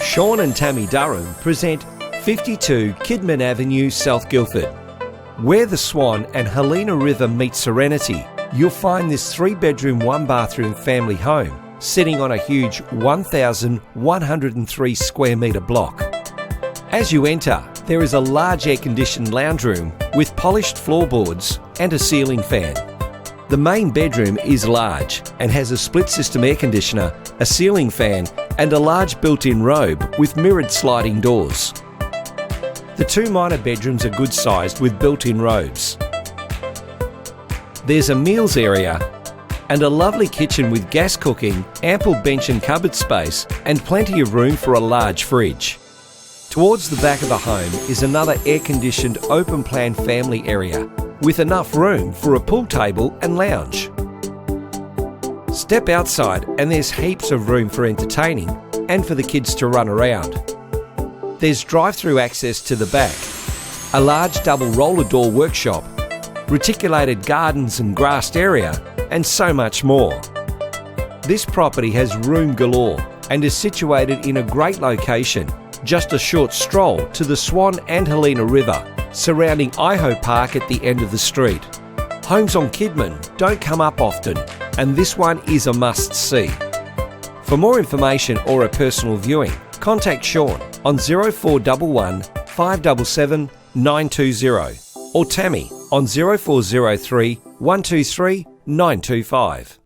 Sean and Tammy Durham present 52 Kidman Avenue, South Guildford. Where the Swan and Helena River meet Serenity, you'll find this 3-bedroom, 1-bathroom family home sitting on a huge 1,103 square metre block. As you enter, there is a large air-conditioned lounge room with polished floorboards and a ceiling fan. The main bedroom is large and has a split-system air conditioner, a ceiling fan and a large built-in robe with mirrored sliding doors. The 2 minor bedrooms are good-sized with built-in robes. There's a meals area and a lovely kitchen with gas cooking, ample bench and cupboard space and plenty of room for a large fridge. Towards the back of the home is another air-conditioned open-plan family area with enough room for a pool table and lounge. Step outside and there's heaps of room for entertaining and for the kids to run around. There's drive-through access to the back, a large double roller door workshop, reticulated gardens and grassed area, and so much more. This property has room galore and is situated in a great location, just a short stroll to the Swan and Helena River, surrounding Iho Park at the end of the street. Homes on Kidman don't come up often, and this one is a must-see. For more information or a personal viewing, contact Sean on 0411 577 920 or Tammy on 0403 123 925.